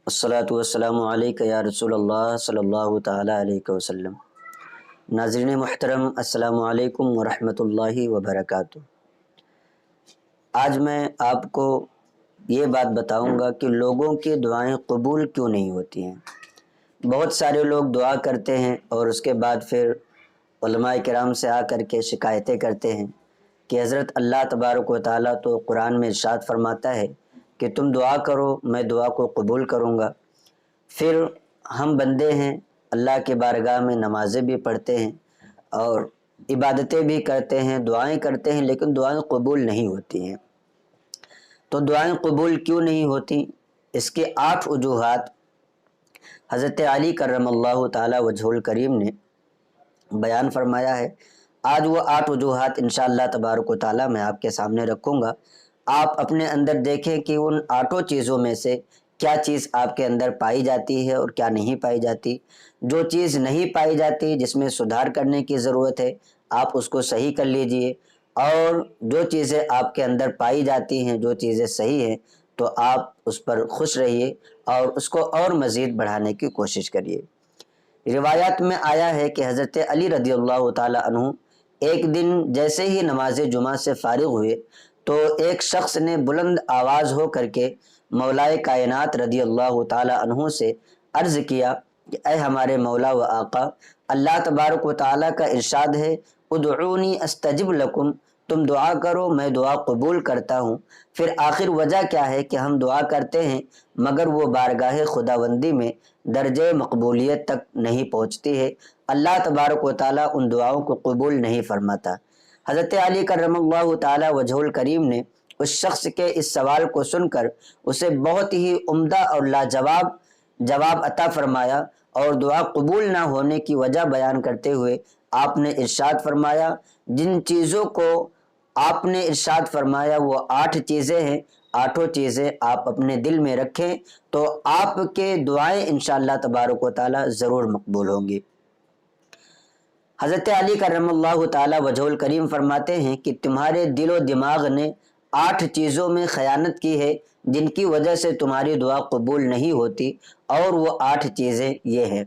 अस्सलातु वस्सलामु अलैका या रसूल अल्लाह सल्लल्लाहु ताला अलैहि वसल्लम। नाज़रीन मुहतरम, अस्सलामु अलैकुम व रहमतुल्लाहि व बरकातुहू। आज मैं आपको ये बात बताऊंगा कि लोगों की दुआएं कबूल क्यों नहीं होती हैं। बहुत सारे लोग दुआ करते हैं और उसके बाद फिर उलमाए किराम से आकर के शिकायतें करते हैं कि हज़रत अल्लाह तबारक व तआला तो कुरान में इरशाद फरमाता है कि तुम दुआ करो, मैं दुआ को कबूल करूँगा। फिर हम बंदे हैं, अल्लाह के बारगाह में नमाज़ें भी पढ़ते हैं और इबादतें भी करते हैं, दुआएं करते हैं, लेकिन दुआएं कबूल नहीं होती हैं। तो दुआएं कबूल क्यों नहीं होती, इसके 8 वजूहात हज़रत अली करमल्लाहु ताला वजहुल करीम ने बयान फरमाया है। आज वो 8 वजूहात इंशाअल्लाह तबारक व ताला मैं आपके सामने रखूँगा। आप अपने अंदर देखें कि उन 8 चीज़ों में से क्या चीज़ आपके अंदर पाई जाती है और क्या नहीं पाई जाती। जो चीज़ नहीं पाई जाती, जिसमें सुधार करने की ज़रूरत है, आप उसको सही कर लीजिए, और जो चीज़ें आपके अंदर पाई जाती हैं, जो चीज़ें सही हैं, तो आप उस पर खुश रहिए और उसको और मज़ीद बढ़ाने की कोशिश करिए। रिवायात में आया है कि हज़रत अली रदियल्लाहु ताला अन्हु एक दिन जैसे ही नमाज जुमा से फारिग हुए तो एक शख्स ने बुलंद आवाज़ हो करके मौलाए कायनात रदियल्लाहु ताला अन्हु से अर्ज़ किया कि ऐ हमारे मौला व आका, अल्लाह तबारक व ताला का इरशाद है, उदऊनी अस्तजिब लकुम, तुम दुआ करो मैं दुआ कबूल करता हूँ। फिर आखिर वजह क्या है कि हम दुआ करते हैं मगर वो बारगाह खुदावंदी में दर्जे मकबूलियत तक नहीं पहुँचती है। अल्लाह तबारक व ताला उन दुआओं को कबूल नहीं फरमाता। हज़रत अली करमल्लाहु ताला वजहुल करीम ने उस शख्स के इस सवाल को सुनकर उसे बहुत ही उम्दा और लाजवाब जवाब अता फरमाया और दुआ कबूल ना होने की वजह बयान करते हुए आपने इरशाद फरमाया, जिन चीज़ों को आपने इरशाद फरमाया वो 8 चीज़ें हैं, 8 चीज़ें आप अपने दिल में रखें तो आपके दुआएं इंशाअल्लाह तबारक व ताला ज़रूर मकबूल होंगी। हज़रत अली करमल्लाहु ताला वजहुल करीम फरमाते हैं कि तुम्हारे दिलो दिमाग ने 8 चीज़ों में खयानत की है जिनकी वजह से तुम्हारी दुआ कबूल नहीं होती, और वो 8 चीज़ें ये हैं।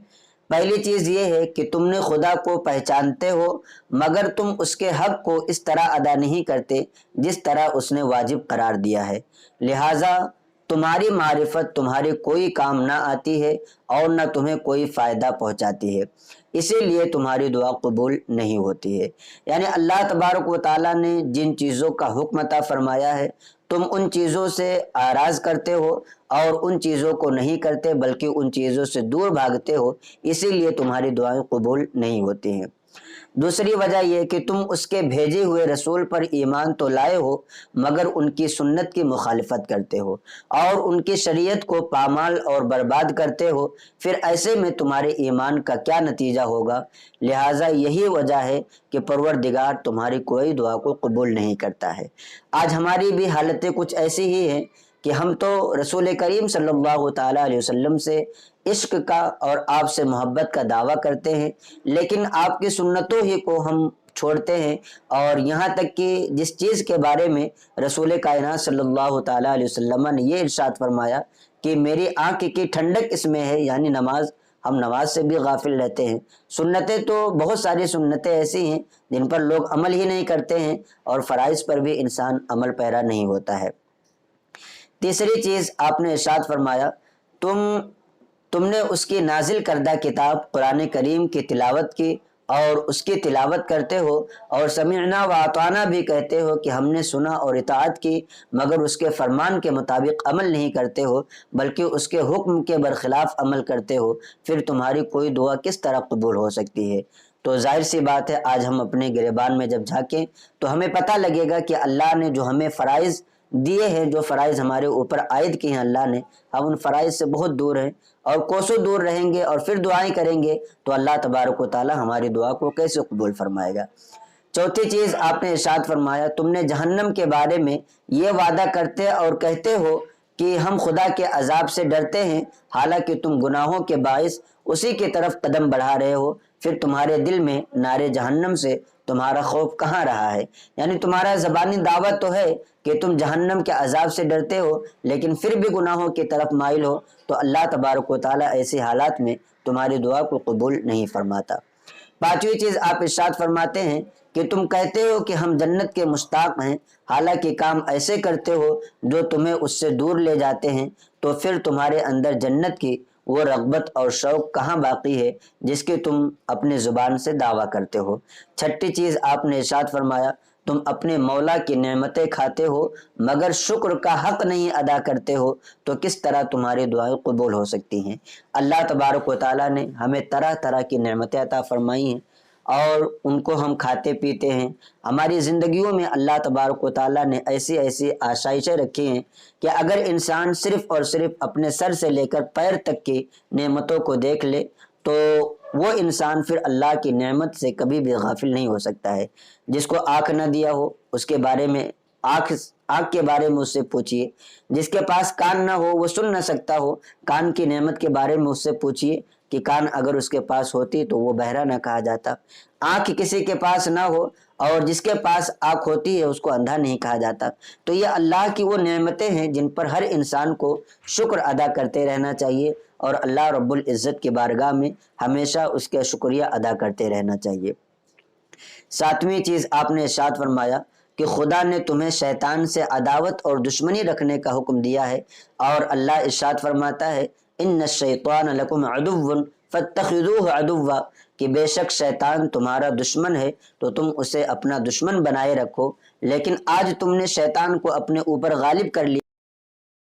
पहली चीज़ ये है कि तुमने खुदा को पहचानते हो मगर तुम उसके हक़ को इस तरह अदा नहीं करते जिस तरह उसने वाजिब करार दिया है, लिहाजा तुम्हारी मारिफत तुम्हारे कोई काम ना आती है और न तुम्हें कोई फ़ायदा पहुंचाती है, इसीलिए तुम्हारी दुआ कबूल नहीं होती है। यानी अल्लाह तबारक व ताला ने जिन चीज़ों का हुक्म अता फरमाया है, तुम उन चीज़ों से आराज़ करते हो और उन चीज़ों को नहीं करते बल्कि उन चीज़ों से दूर भागते हो, इसीलिए तुम्हारी दुआएं कबूल नहीं होती हैं। दूसरी वजह यह कि तुम उसके भेजे हुए रसूल पर ईमान तो लाए हो मगर उनकी सुन्नत की मुखालिफत करते हो और उनकी शरीयत को पामाल और बर्बाद करते हो, फिर ऐसे में तुम्हारे ईमान का क्या नतीजा होगा। लिहाजा यही वजह है कि परवरदिगार तुम्हारी कोई दुआ को कबूल नहीं करता है। आज हमारी भी हालतें कुछ ऐसी ही हैं कि हम तो रसूल करीम सल्लल्लाहु ताला अलैहि वसल्लम से इश्क का और आपसे मोहब्बत का दावा करते हैं, लेकिन आपकी सुन्नतों ही को हम छोड़ते हैं, और यहाँ तक कि जिस चीज़ के बारे में रसूल कायनात सल्लल्लाहु ताला अलैहि वसल्लम ने ये इरशाद फरमाया कि मेरी आँख की ठंडक इसमें है, यानी नमाज, हम नमाज से भी गाफिल रहते हैं। सुन्नतें तो बहुत सारी सुन्नतें ऐसी हैं जिन पर लोग अमल ही नहीं करते हैं और फ़राइज़ पर भी इंसान अमल पैरा नहीं होता है। तीसरी चीज़ आपने इरशाद फरमाया, तुमने उसकी नाजिल करदा किताब कुरान करीम की तिलावत की और उसकी तिलावत करते हो और समीअना व अताना भी कहते हो कि हमने सुना और इताअत की, मगर उसके फरमान के मुताबिक अमल नहीं करते हो बल्कि उसके हुक्म के बरखिलाफ अमल करते हो, फिर तुम्हारी कोई दुआ किस तरह कबूल हो सकती है। तो जाहिर सी बात है, आज हम अपने गिरेबान में जब झांकें तो हमें पता लगेगा कि अल्लाह ने जो हमें फ़राइज़ दिए हैं, जो फ़राइज़ हमारे ऊपर आयद किए हैं अल्लाह ने, हम उन फ़राइज़ से बहुत दूर हैं और कोसों दूर रहेंगे और फिर दुआएं करेंगे तो अल्लाह तबारक व ताला हमारी दुआ को कैसे कबूल फरमाएगा। चौथी चीज़ आपने इरशाद फरमाया, तुमने जहन्नम के बारे में ये वादा करते और कहते हो कि हम खुदा के अजाब से डरते हैं, हालांकि तुम गुनाहों के बाइस उसी की तरफ कदम बढ़ा रहे हो, फिर तुम्हारे दिल में नारे जहन्नम से تمہارا خوف کہاں رہا ہے؟ یعنی تمہارا زبانی دعوت تو ہے کہ تم جہنم کے عذاب سے ڈرتے ہو، لیکن پھر بھی گناہوں کی طرف مائل ہو، تو اللہ تبارک و تعالیٰ ایسی حالات میں تمہاری دعا کو قبول نہیں فرماتا۔ پانچویں چیز آپ ارشاد فرماتے ہیں کہ تم کہتے ہو کہ ہم جنت کے مشتاق ہیں، حالانکہ کام ایسے کرتے ہو جو تمہیں اس سے دور لے جاتے ہیں، تو پھر تمہارے اندر جنت کی وہ رغبت اور شوق کہاں باقی ہے جس کی تم اپنے زبان سے دعویٰ کرتے ہو؟ چھٹی چیز آپ نے ارشاد فرمایا تم اپنے مولا کی نعمتیں کھاتے ہو مگر شکر کا حق نہیں ادا کرتے ہو، تو کس طرح تمہاری دعائیں قبول ہو سکتی ہیں؟ اللہ تبارک و تعالیٰ نے ہمیں طرح طرح کی نعمتیں عطا فرمائی ہیں اور ان کو ہم کھاتے پیتے ہیں۔ ہماری زندگیوں میں اللہ تبارک و تعالیٰ نے ایسی ایسی آسائشیں رکھی ہیں کہ اگر انسان صرف اور صرف اپنے سر سے لے کر پیر تک کی نعمتوں کو دیکھ لے تو وہ انسان پھر اللہ کی نعمت سے کبھی بھی غافل نہیں ہو سکتا ہے۔ جس کو آنکھ نہ دیا ہو اس کے بارے میں آنکھ کے بارے میں اس سے پوچھئے، جس کے پاس کان نہ ہو وہ سن نہ سکتا ہو، کان کی نعمت کے بارے میں اس سے پوچھئے کہ کان اگر اس کے پاس ہوتی تو وہ بہرا نہ کہا جاتا۔ آنکھ کسی کے پاس نہ ہو اور جس کے پاس آنکھ ہوتی ہے اس کو اندھا نہیں کہا جاتا۔ تو یہ اللہ کی وہ نعمتیں ہیں جن پر ہر انسان کو شکر ادا کرتے رہنا چاہیے اور اللہ رب العزت کی بارگاہ میں ہمیشہ اس کا شکریہ ادا کرتے رہنا چاہیے۔ ساتویں چیز آپ نے ارشاد فرمایا کہ خدا نے تمہیں شیطان سے عداوت اور دشمنی رکھنے کا حکم دیا ہے، اور اللہ ارشاد فرماتا ہے ان الشیطان لکم عدو فاتخذوہ عدوا، کہ بے شک شیطان تمہارا دشمن ہے تو تم اسے اپنا دشمن بنائے رکھو۔ لیکن آج تم نے شیطان کو اپنے اوپر غالب کر لیا،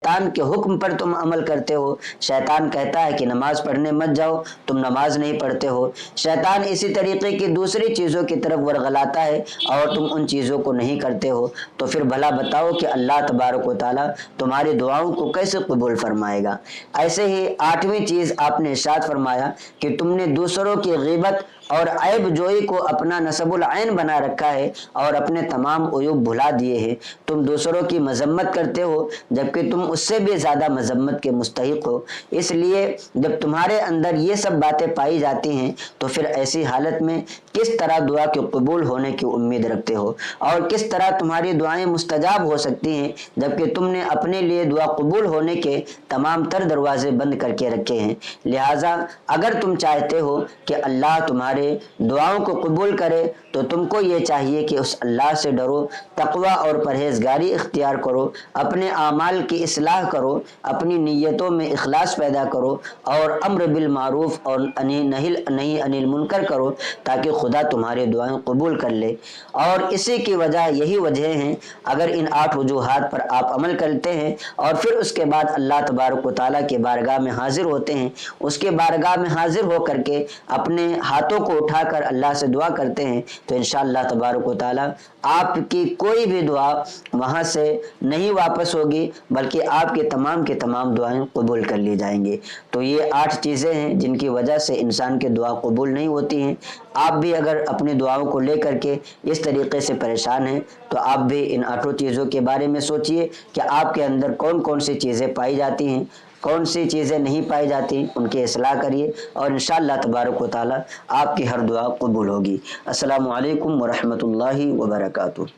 شیطان کے حکم پر تم عمل کرتے ہو۔ شیطان کہتا ہے کہ نماز پڑھنے مت جاؤ، تم نماز نہیں پڑھتے ہو۔ شیطان اسی طریقے کی دوسری چیزوں کی طرف ورغلاتا ہے اور تم ان چیزوں کو نہیں کرتے ہو، تو پھر بھلا بتاؤ کہ اللہ تبارک و تعالیٰ تمہاری دعاؤں کو کیسے قبول فرمائے گا؟ ایسے ہی آٹھویں چیز آپ نے ارشاد فرمایا کہ تم نے دوسروں کی غیبت اور عیب جوئی کو اپنا نصب العین بنا رکھا ہے اور اپنے تمام عیوب بھلا دیے ہیں۔ تم دوسروں کی مذمت کرتے ہو جبکہ تم اس سے بھی زیادہ مذمت کے مستحق ہو۔ اس لیے جب تمہارے اندر یہ سب باتیں پائی جاتی ہیں تو پھر ایسی حالت میں کس طرح دعا کے قبول ہونے کی امید رکھتے ہو، اور کس طرح تمہاری دعائیں مستجاب ہو سکتی ہیں جبکہ تم نے اپنے لیے دعا قبول ہونے کے تمام تر دروازے بند کر کے رکھے ہیں؟ لہٰذا اگر تم چاہتے ہو کہ اللہ تمہارے دعاؤں کو قبول کرے تو تم کو یہ چاہیے کہ اس اللہ سے ڈرو، تقوی اور پرہیزگاری اختیار کرو، اپنے اعمال کی اصلاح کرو، اپنی نیتوں میں اخلاص پیدا کرو اور امر بالمعروف اور نہی عن المنکر کرو تاکہ خدا تمہارے دعائیں قبول کر لے۔ اور اسی کی وجہ یہی وجہ ہیں، اگر ان 8 وجوہات پر آپ عمل کرتے ہیں اور پھر اس کے بعد اللہ تبارک و تعالیٰ کے بارگاہ میں حاضر ہوتے ہیں، اس کے بارگاہ میں حاضر ہو کر کے اپنے ہاتھوں کو اٹھا کر اللہ سے دعا کرتے ہیں، تو انشاءاللہ تبارک و تعالیٰ آپ کی کوئی بھی دعا وہاں سے نہیں واپس ہوگی بلکہ آپ کے تمام دعائیں قبول کر لی جائیں گی۔ تو یہ 8 چیزیں ہیں جن کی وجہ سے انسان کی دعا قبول نہیں ہوتی ہیں۔ آپ بھی اگر اپنی دعاؤں کو لے کر کے اس طریقے سے پریشان ہیں تو آپ بھی ان 8 چیزوں کے بارے میں سوچئے کہ آپ کے اندر کون کون سی چیزیں پائی جاتی ہیں، کون سی چیزیں نہیں پائی جاتی، ان کی اصلاح کریے اور انشاءاللہ تبارک و تعالیٰ آپ کی ہر دعا قبول ہوگی۔ السلام علیکم ورحمۃ اللہ وبرکاتہ۔